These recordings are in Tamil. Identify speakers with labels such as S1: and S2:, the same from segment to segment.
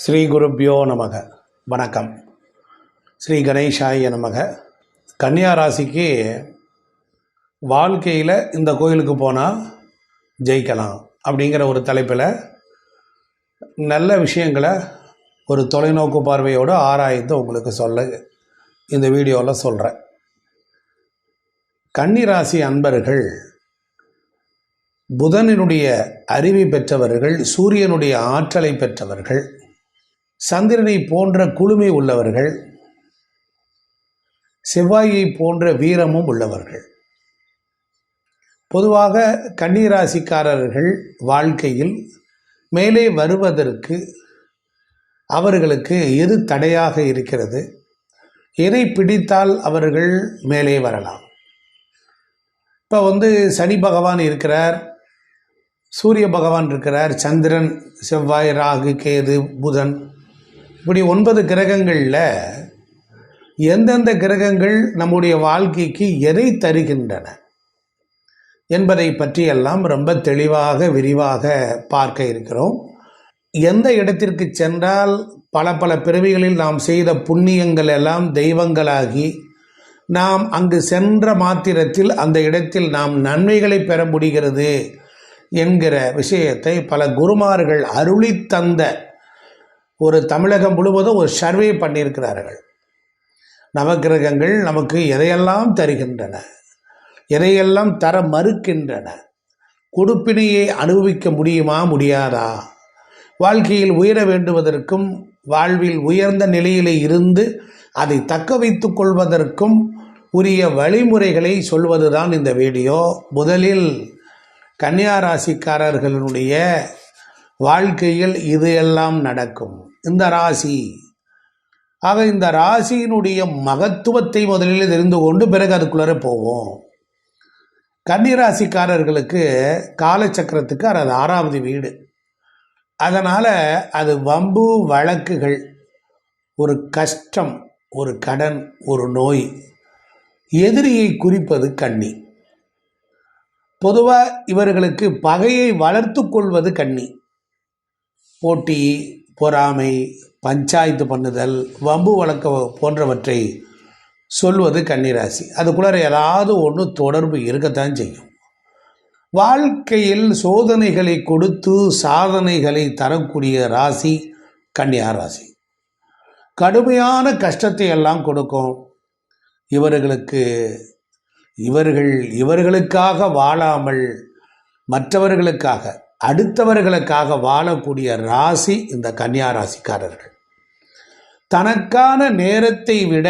S1: ஸ்ரீ குருப்யோ நமக. வணக்கம். ஸ்ரீ கணேஷாய நமக. கன்னியா ராசிக்கு வாழ்க்கையில் இந்த கோயிலுக்கு போனால் ஜெயிக்கலாம் அப்படிங்கிற ஒரு தலைப்பில் நல்ல விஷயங்களை ஒரு தொலைநோக்கு பார்வையோடு ஆராய்ந்து உங்களுக்கு சொல்ல இந்த வீடியோவில் சொல்கிறேன். கன்னிராசி அன்பர்கள் புதனினுடைய அறிவை பெற்றவர்கள், சூரியனுடைய ஆற்றலை பெற்றவர்கள், சந்திரனை போன்ற குளுமை உள்ளவர்கள், செவ்வாயை போன்ற வீரமும் உள்ளவர்கள். பொதுவாக கன்னிராசிக்காரர்கள் வாழ்க்கையில் மேலே வருவதற்கு அவர்களுக்கு எது தடையாக இருக்கிறது, எதை பிடித்தால் அவர்கள் மேலே வரலாம்? இப்போ சனி பகவான் இருக்கிறார், சூரிய பகவான் இருக்கிறார், சந்திரன், செவ்வாய், ராகு, கேது, புதன், இப்படி 9 கிரகங்களில் எந்தெந்த கிரகங்கள் நம்முடைய வாழ்க்கைக்கு எதை தருகின்றன என்பதை பற்றியெல்லாம் ரொம்ப தெளிவாக விரிவாக பார்க்க இருக்கிறோம். எந்த இடத்திற்கு சென்றால் பல பல பிறவிகளில் நாம் செய்த புண்ணியங்கள் எல்லாம் தெய்வங்களாகி நாம் அங்கு சென்ற மாத்திரத்தில் அந்த இடத்தில் நாம் நன்மைகளை பெற முடிகிறது என்கிற விஷயத்தை பல குருமார்கள் அருளி தந்த ஒரு தமிழகம் முழுவதும் ஒரு சர்வே பண்ணியிருக்கிறார்கள். நவக்கிரகங்கள் நமக்கு எதையெல்லாம் தருகின்றன, எதையெல்லாம் தர மறுக்கின்றன, கொடுப்பினையை அனுபவிக்க முடியுமா முடியாதா, வாழ்க்கையில் உயர வேண்டுவதற்கும் வாழ்வில் உயர்ந்த நிலையிலே இருந்து அதை தக்க வைத்து கொள்வதற்கும் உரிய வழிமுறைகளை சொல்வதுதான் இந்த வீடியோ. முதலில் கன்னியா ராசிக்காரர்களுடைய வாழ்க்கையில் இது எல்லாம் நடக்கும். இந்த ராசி இந்த ராசியினுடைய மகத்துவத்தை முதலில் தெரிந்து கொண்டு பிறகு அதுக்குள்ளே போவோம். கன்னிராசிக்காரர்களுக்கு காலச்சக்கரத்துக்கு அது 6வது வீடு. அதனால் அது வம்பு வழக்குகள், ஒரு கஷ்டம், ஒரு கடன், ஒரு நோய், எதிரியை குறிப்பது கன்னி. பொதுவாக இவர்களுக்கு பகையை வளர்த்து கொள்வது கன்னி. போட்டி, பொறாமை, பஞ்சாயத்து பண்ணுதல், வம்பு வழக்க போன்றவற்றை சொல்வது கன்னிராசி. அதுக்குள்ளார ஏதாவது ஒன்று தொடர்பு இருக்கத்தான் செய்யும். வாழ்க்கையில் சோதனைகளை கொடுத்து சாதனைகளை தரக்கூடிய ராசி கன்னியா ராசி. கடுமையான கஷ்டத்தை எல்லாம் கொடுக்கும். இவர்களுக்காக வாழாமல் மற்றவர்களுக்காக, அடுத்தவர்களுக்காக வாழக்கூடிய ராசி இந்த கன்னியா ராசிக்காரர்கள். தனக்கான நேரத்தை விட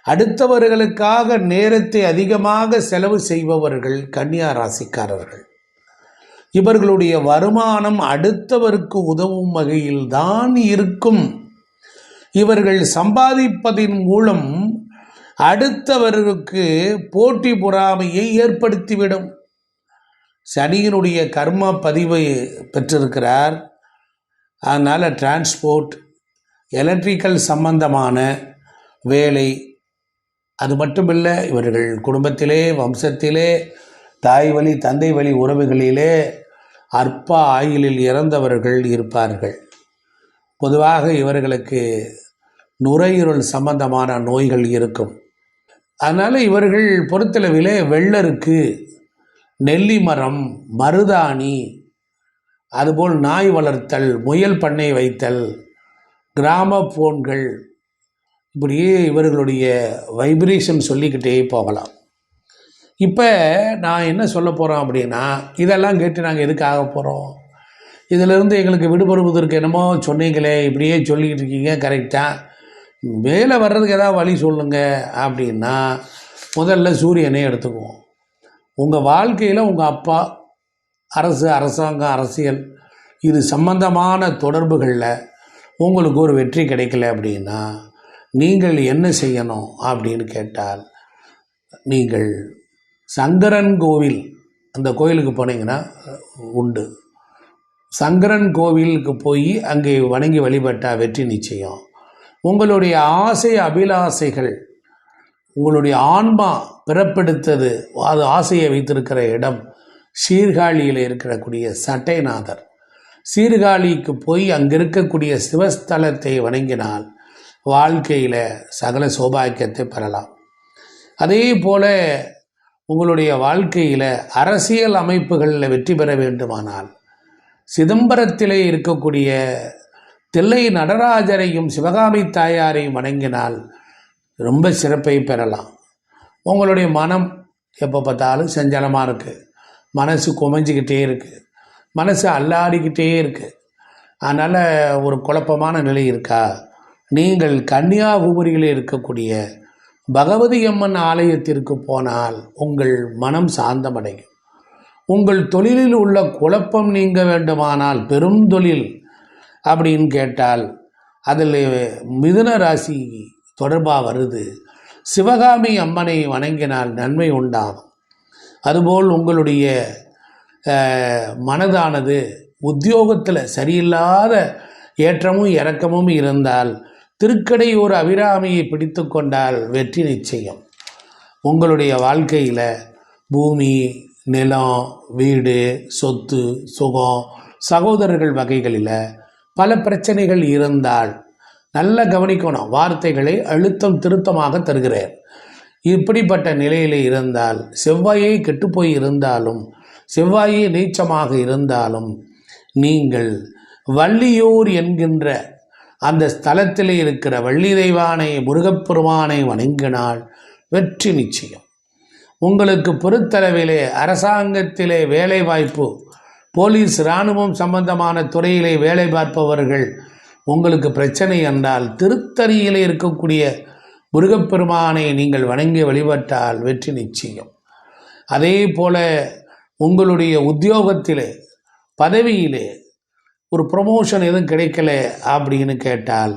S1: அடுத்தவர்களுக்காக நேரத்தை அதிகமாக செலவு செய்பவர்கள் கன்னியா ராசிக்காரர்கள். இவர்களுடைய வருமானம் அடுத்தவருக்கு உதவும் வகையில் தான் இருக்கும். இவர்கள் சம்பாதிப்பதின் மூலம் அடுத்தவர்களுக்கு போட்டி பொறாமையை ஏற்படுத்திவிடும். சனியினுடைய கர்ம பதிவை பெற்றிருக்கிறார். அதனால் டிரான்ஸ்போர்ட், எலக்ட்ரிக்கல் சம்பந்தமான வேலை, அது மட்டுமில்லை இவர்கள் குடும்பத்திலே, வம்சத்திலே, தாய் வழி தந்தை வழி உறவுகளிலே அற்ப ஆயுளில் இறந்தவர்கள் இருப்பார்கள். பொதுவாக இவர்களுக்கு நுரையீரல் சம்பந்தமான நோய்கள் இருக்கும். அதனால் இவர்கள் பொறுத்தளவிலே வெள்ளருக்கு, நெல்லி மரம், மருதாணி, அதுபோல் நாய் வளர்த்தல், முயல் பண்ணை வைத்தல், கிராம போன்கள், இப்படியே இவர்களுடைய வைப்ரேஷன் சொல்லிக்கிட்டே போகலாம். இப்போ நான் என்ன சொல்ல போகிறோம் அப்படின்னா, இதெல்லாம் கேட்டு நாங்கள் எதுக்கு ஆக போகிறோம்? இதிலிருந்து எங்களுக்கு விடுபடுவதற்கு என்னமோ சொன்னீங்களே, இப்படியே சொல்லிக்கிட்டு இருக்கீங்க, கரெக்டாக மேலே வர்றதுக்கு ஏதாவது வழி சொல்லுங்கள் அப்படின்னா, முதல்ல சூரியனே எடுத்துக்குவோம். உங்கள் வாழ்க்கையில் உங்கள் அப்பா அரசாங்கம், அரசியல், இது சம்பந்தமான தொடர்புகளில் உங்களுக்கு ஒரு வெற்றி கிடைக்கல அப்படின்னா நீங்கள் என்ன செய்யணும் அப்படின்னு கேட்டால், நீங்கள் சங்கரன் கோவில், அந்த கோயிலுக்கு போனீங்கன்னா உண்டு. சங்கரன் கோவிலுக்கு போய் அங்கே வணங்கி வழிபட்டால் வெற்றி நிச்சயம். உங்களுடைய ஆசை அபிலாசைகள், உங்களுடைய ஆன்மா பிறப்பெடுத்தது, அது ஆசையை வைத்திருக்கிற இடம் சீர்காழியில் இருக்கக்கூடிய சட்டைநாதர். சீர்காழிக்கு போய் அங்கே இருக்கக்கூடிய சிவஸ்தலத்தை வணங்கினால் வாழ்க்கையில் சகல சௌபாக்கியத்தை பெறலாம். அதே போல் உங்களுடைய வாழ்க்கையில் அரசியல் அமைப்புகளில் வெற்றி பெற வேண்டுமானால் சிதம்பரத்திலே இருக்கக்கூடிய தில்லை நடராஜரையும் சிவகாமி தாயாரையும் வணங்கினால் ரொம்ப சிறப்பை பெறலாம். உங்களுடைய மனம் எப்போ பார்த்தாலும் சஞ்சலமாக இருக்குது, மனசு குமைஞ்சிக்கிட்டே இருக்குது, மனசு அல்லாடிக்கிட்டே இருக்குது, அதனால் ஒரு குழப்பமான நிலை இருக்கா, நீங்கள் கன்னியாகுமரியில் இருக்கக்கூடிய பகவதி அம்மன் ஆலயத்திற்கு போனால் உங்கள் மனம் சாந்தமடையும். உங்கள் தொழிலில் உள்ள குழப்பம் நீங்க வேண்டுமானால், பெரும் தொழில் அப்படின்னு கேட்டால் அதில் மிதுன ராசி தொடர்பாக வருது, சிவகாமி அம்மனை வணங்கினால் நன்மை உண்டாகும். அதுபோல் உங்களுடைய மனதானது உத்தியோகத்தில் சரியில்லாத ஏற்றமும் இறக்கமும் இருந்தால் திருக்கடையூர் அபிராமியை பிடித்து கொண்டால் வெற்றி நிச்சயம். உங்களுடைய வாழ்க்கையில் பூமி, நிலம், வீடு, சொத்து, சுகம், சகோதரர்கள் வகைகளில் பல பிரச்சனைகள் இருந்தால் நல்ல கவனிக்கணும். வார்த்தைகளை அழுத்தம் திருத்தமாக தருகிறேன். இப்படிப்பட்ட நிலையில் இருந்தால், செவ்வாயை கெட்டுப்போய் இருந்தாலும், செவ்வாயை நீச்சமாக இருந்தாலும், நீங்கள் வள்ளியூர் என்கின்ற அந்த ஸ்தலத்தில் இருக்கிற வள்ளி தெய்வானை முருகப்பெருமானை வணங்கினால் வெற்றி நிச்சயம். உங்களுக்கு பொறுத்தளவிலே அரசாங்கத்திலே வேலை வாய்ப்பு, போலீஸ் இராணுவம் சம்பந்தமான துறையிலே வேலை பார்ப்பவர்கள் உங்களுக்கு பிரச்சனை என்றால் திருத்தணியிலே இருக்கக்கூடிய முருகப்பெருமானை நீங்கள் வணங்கி வழிபட்டால் வெற்றி நிச்சயம். அதே போல உங்களுடைய உத்தியோகத்திலே பதவியிலே ஒரு ப்ரொமோஷன் எதுவும் கிடைக்கல அப்படின்னு கேட்டால்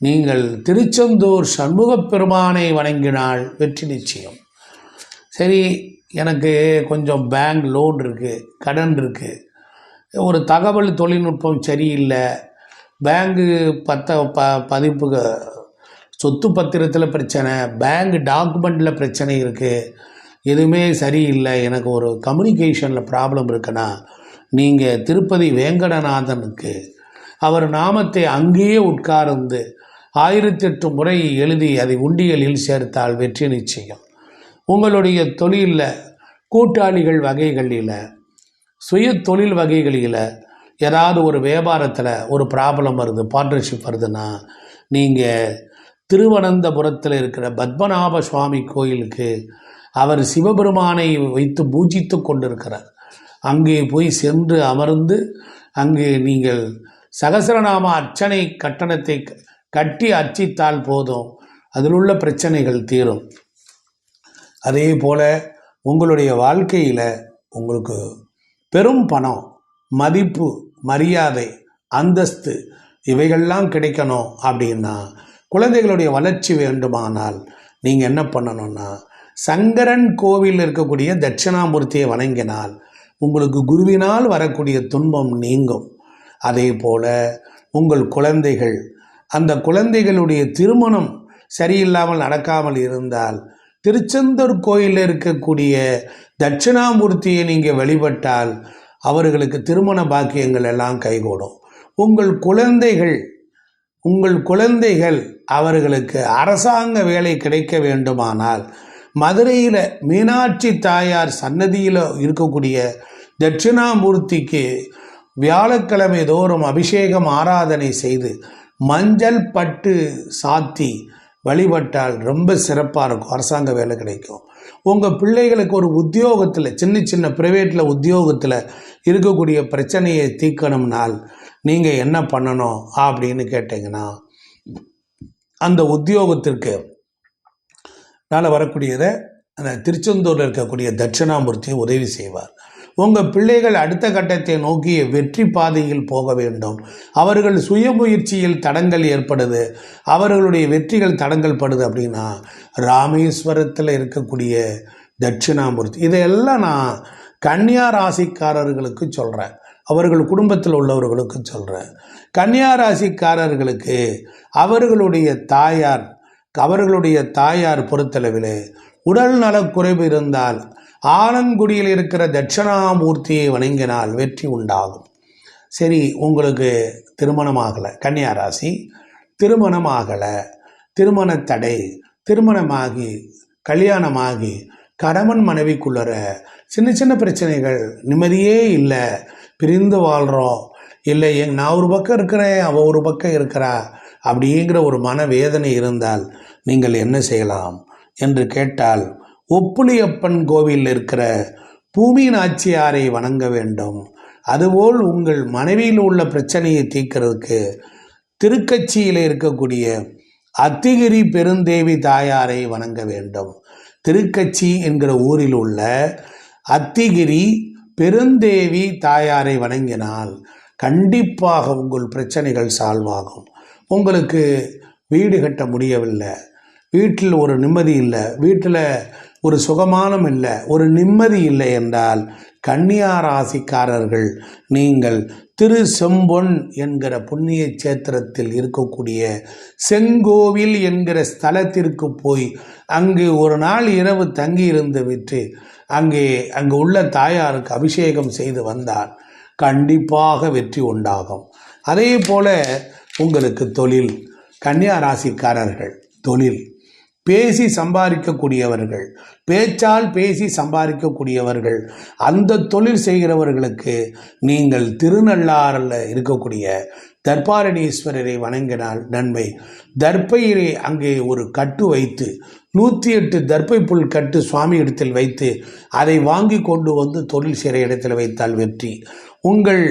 S1: நீங்கள் திருச்செந்தூர் சண்முகப்பெருமானை வணங்கினால் வெற்றி நிச்சயம். சரி, எனக்கு கொஞ்சம் பேங்க் லோன் இருக்குது, கடன் இருக்குது, ஒரு தகவல் தொழில்நுட்பம் சரியில்லை, பேங்கு பதிப்பு சொத்து பத்திரத்தில் பிரச்சனை, பேங்க் டாக்குமெண்ட்டில் பிரச்சனை இருக்குது, எதுவுமே சரியில்லை, எனக்கு ஒரு கம்யூனிகேஷனில் ப்ராப்ளம் இருக்குன்னா நீங்கள் திருப்பதி வேங்கடநாதனுக்கு அவர் நாமத்தை அங்கேயே உட்கார்ந்து 1008 முறை எழுதி அதை உண்டியலில் சேர்த்தால் வெற்றி நிச்சயம். உங்களுடைய தொழிலில் கூட்டாளிகள் வகைகளில் சுய தொழில் வகைகளில் ஏதாவது ஒரு வியாபாரத்தில் ஒரு ப்ராப்ளம் வருது, பார்ட்னர்ஷிப் வருதுன்னா நீங்கள் திருவனந்தபுரத்தில் இருக்கிற பத்மநாப சுவாமி கோயிலுக்கு அவர் சிவபெருமானை வைத்து பூஜித்து கொண்டிருக்கிறார். அங்கே போய் சென்று அமர்ந்து அங்கே நீங்கள் சகஸ்ரநாம அர்ச்சனை கட்டணத்தை கட்டி அர்ச்சித்தால் போதும், அதில் உள்ள பிரச்சனைகள் தீரும். அதே போல் உங்களுடைய வாழ்க்கையில் உங்களுக்கு பெரும் பணம், மதிப்பு, மரியாதை, அந்தஸ்து இவைகள்லாம் கிடைக்கணும் அப்படின்னா, குழந்தைகளுடைய வளர்ச்சி வேண்டுமானால் நீங்கள் என்ன பண்ணணும்னா, சங்கரன் கோவில் இருக்கக்கூடிய தட்சிணாமூர்த்தியை வணங்கினால் உங்களுக்கு குருவினால் வரக்கூடிய துன்பம் நீங்கும். அதே போல் உங்கள் குழந்தைகள், அந்த குழந்தைகளுடைய திருமணம் சரியில்லாமல் நடக்காமல் இருந்தால் திருச்செந்தூர் கோயிலில் இருக்கக்கூடிய தட்சிணாமூர்த்தியை நீங்கள் வழிபட்டால் அவர்களுக்கு திருமண பாக்கியங்கள் எல்லாம் கைகூடும். உங்கள் குழந்தைகள் அவர்களுக்கு அரசாங்க வேலை கிடைக்க வேண்டுமானால் மதுரையில் மீனாட்சி தாயார் சன்னதியில் இருக்கக்கூடிய தட்சிணாமூர்த்திக்கு வியாழக்கிழமை தோறும் அபிஷேகம் ஆராதனை செய்து மஞ்சள் பட்டு சாத்தி வழிபட்டால் ரொம்ப சிறப்பாக இருக்கும், அரசாங்க வேலை கிடைக்கும். உங்கள் பிள்ளைகளுக்கு ஒரு உத்தியோகத்தில் சின்ன சின்ன ப்ரைவேட்டில் உத்தியோகத்தில் இருக்கக்கூடிய பிரச்சனையை தீர்க்கணும்னால் நீங்கள் என்ன பண்ணணும் அப்படின்னு கேட்டிங்கன்னா, அந்த உத்தியோகத்திற்கு நாளை வரக்கூடியதை அந்த திருச்செந்தூரில் இருக்கக்கூடிய தட்சிணாமூர்த்தி உதவி செய்வார். உங்கள் பிள்ளைகள் அடுத்த கட்டத்தை நோக்கி வெற்றி பாதையில் போக வேண்டும். அவர்கள் சுயமுயற்சியில் தடங்கள் ஏற்படுது, அவர்களுடைய வெற்றிகள் தடங்கள் படுது அப்படின்னா ராமேஸ்வரத்தில் இருக்கக்கூடிய தட்சிணாமூர்த்தி, இதையெல்லாம் நான் கன்னியா ராசிக்காரர்களுக்கு சொல்கிறேன், அவர்கள் குடும்பத்தில் உள்ளவர்களுக்கு சொல்கிறேன். கன்னியா ராசிக்காரர்களுக்கு அவர்களுடைய தாயார் பொறுத்தளவில் உடல் நலக்குறைவு இருந்தால் ஆலங்குடியில் இருக்கிற தட்சிணாமூர்த்தியை வணங்கினால் வெற்றி உண்டாகும். சரி, உங்களுக்கு திருமணம் ஆகலை, கன்னியா ராசி திருமணம் ஆகலை, திருமண தடை, திருமணமாகி கல்யாணமாகி கணவன் மனைவிக்குள்ளற சின்ன சின்ன பிரச்சனைகள், நிம்மதியே இல்லை, பிரிந்து வாழ்கிறோம், இல்லை நான் ஒரு பக்கம் இருக்கிறேன், அவள் ஒரு பக்கம் இருக்கிறா அப்படிங்கிற ஒரு மனவேதனை இருந்தால் நீங்கள் என்ன செய்யலாம் என்று கேட்டால், ஒப்புளியப்பன் கோவிலில் இருக்கிற பூமி நாச்சியாரை வணங்க வேண்டும். அதுபோல் உங்கள் மனைவியில் உள்ள பிரச்சனையை தீர்க்கிறதுக்கு திருக்கட்சியில் இருக்கக்கூடிய அத்திகிரி பெருந்தேவி தாயாரை வணங்க வேண்டும். திருக்கட்சி என்கிற ஊரில் உள்ள அத்திகிரி பெருந்தேவி தாயாரை வணங்கினால் கண்டிப்பாக உங்கள் பிரச்சனைகள் சால்வ் ஆகும். உங்களுக்கு வீடு கட்ட முடியவில்லை, வீட்டில் ஒரு நிம்மதி இல்லை, வீட்டில் ஒரு சுகமானம் இல்லை, ஒரு நிம்மதி இல்லை என்றால் கன்னியா ராசிக்காரர்கள் நீங்கள் திரு செம்பொன் என்கிற புண்ணிய சேத்திரத்தில் இருக்கக்கூடிய செங்கோவில் என்கிற ஸ்தலத்திற்கு போய் அங்கு ஒரு நாள் இரவு தங்கி இருந்து விட்டு அங்கு உள்ள தாயாருக்கு அபிஷேகம் செய்து வந்தால் கண்டிப்பாக வெற்றி உண்டாகும். அதே போல உங்களுக்கு தொழில், கன்னியா ராசிக்காரர்கள் தொழில் பேசி சம்பாதிக்கக்கூடியவர்கள், பேச்சால் பேசி சம்பாதிக்கக்கூடியவர்கள், அந்த தொழில் செய்கிறவர்களுக்கு நீங்கள் திருநள்ளாறில் இருக்கக்கூடிய தர்பாரணீஸ்வரரை வணங்கினால் நன்மை. தர்பையிலே அங்கே ஒரு கட்டு வைத்து 108 தர்பை புல் கட்டு சுவாமி இடத்தில் வைத்து அதை வாங்கி கொண்டு வந்து தொழில் செய்கிற இடத்தில் வைத்தால் வெற்றி. உங்கள்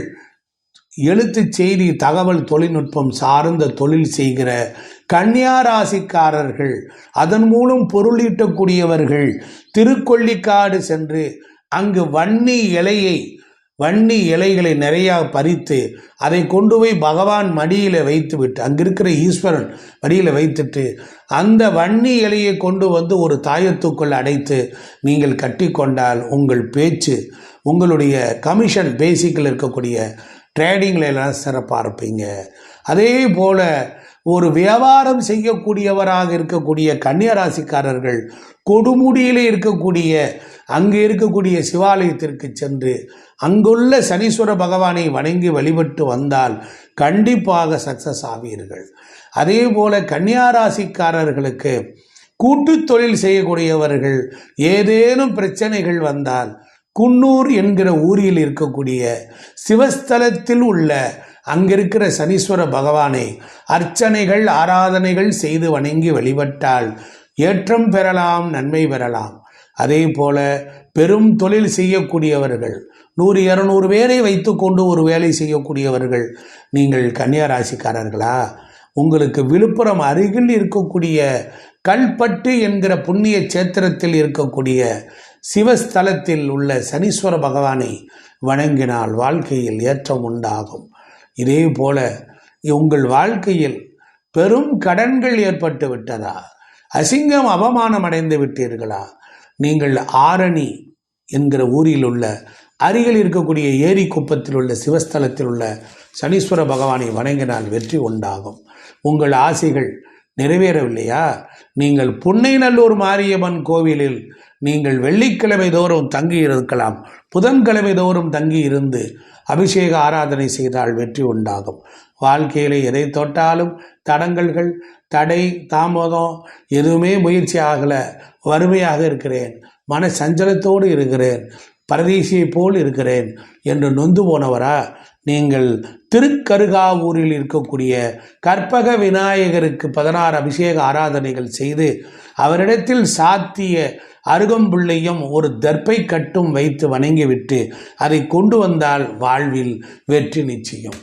S1: எழுத்து செய்தி தகவல் தொழில்நுட்பம் சார்ந்த தொழில் செய்கிற கன்னியா ராசிக்காரர்கள், அதன் மூலம் பொருளீட்டக்கூடியவர்கள் திருக்கொள்ளிக்காடு சென்று அங்கு வன்னி இலைகளை நிறையா பறித்து அதை கொண்டு போய் பகவான் மடியில் வைத்துவிட்டு, அங்கே இருக்கிற ஈஸ்வரன் மடியில் வைத்துட்டு அந்த வன்னி இலையை கொண்டு வந்து ஒரு தாயத்துக்குள் அடைத்து நீங்கள் கட்டி கொண்டால் உங்கள் பேச்சு, உங்களுடைய கமிஷன் பேசிக்கில் இருக்கக்கூடிய ட்ரேடிங்கில் எல்லாம் சிறப்பாக இருப்பீங்க. அதே போல் ஒரு வியாபாரம் செய்யக்கூடியவராக இருக்கக்கூடிய கன்னியா ராசிக்காரர்கள் கொடுமுடியிலே இருக்கக்கூடிய அங்கே இருக்கக்கூடிய சிவாலயத்திற்கு சென்று அங்குள்ள சனீஸ்வர பகவானை வணங்கி வழிபட்டு வந்தால் கண்டிப்பாக சக்சஸ் ஆவீர்கள். அதே போல கன்னியா ராசிக்காரர்களுக்கு கூட்டு தொழில் செய்யக்கூடியவர்கள் ஏதேனும் பிரச்சனைகள் வந்தால் குன்னூர் என்கிற ஊரில் இருக்கக்கூடிய சிவஸ்தலத்தில் உள்ள அங்கிருக்கிற சனீஸ்வர பகவானை அர்ச்சனைகள் ஆராதனைகள் செய்து வணங்கி வழிபட்டால் ஏற்றம் பெறலாம், நன்மை பெறலாம். அதே போல பெரும் தொழில் செய்யக்கூடியவர்கள் 100-200 பேரை வைத்து கொண்டு ஒரு வேலை செய்யக்கூடியவர்கள் நீங்கள் கன்னியா ராசிக்காரர்களா? உங்களுக்கு விழுப்புரம் அருகில் இருக்கக்கூடிய கல்பட்டு என்கிற புண்ணிய சேத்திரத்தில் இருக்கக்கூடிய சிவஸ்தலத்தில் உள்ள சனீஸ்வர பகவானை வணங்கினால் வாழ்க்கையில் ஏற்றம் உண்டாகும். இதே போல உங்கள் வாழ்க்கையில் பெரும் கடன்கள் ஏற்பட்டு விட்டதா? அசிங்கம் அவமானம் அடைந்து விட்டீர்களா? நீங்கள் ஆரணி என்கிற ஊரில் உள்ள அருகில் இருக்கக்கூடிய ஏரி குப்பத்தில் உள்ள சிவஸ்தலத்தில் உள்ள சனீஸ்வர பகவானை வணங்கினால் வெற்றி உண்டாகும். உங்கள் ஆசைகள் நிறைவேறவில்லையா? நீங்கள் புன்னைநல்லூர் மாரியம்மன் கோவிலில் நீங்கள் வெள்ளிக்கிழமை தோறும் தங்கி இருக்கலாம், புதன்கிழமை தோறும் தங்கி இருந்து அபிஷேக ஆராதனை செய்தால் வெற்றி உண்டாகும். வாழ்க்கையில் எதை தொட்டாலும் தடங்கல்கள், தடை, தாமதம், எதுவுமே முயற்சி ஆகலை, வறுமையாக இருக்கிறேன், மன சஞ்சலத்தோடு இருக்கிறேன், பரதேசியை போல் இருக்கிறேன் என்று நொந்து போனவரா? நீங்கள் திருக்கருகாவூரில் இருக்கக்கூடிய கற்பக விநாயகருக்கு 16 அபிஷேக ஆராதனைகள் செய்து அவரிடத்தில் சாத்திய அருகம்புள்ளையும் ஒரு தர்பை கட்டும் வைத்து வணங்கிவிட்டு அதை கொண்டு வந்தால் வாழ்வில் வெற்றி நிச்சயம்.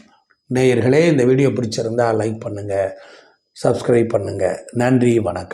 S1: நேயர்களே, இந்த வீடியோ பிடிச்சிருந்தால் லைக் பண்ணுங்கள், சப்ஸ்கிரைப் பண்ணுங்கள். நன்றி, வணக்கம்.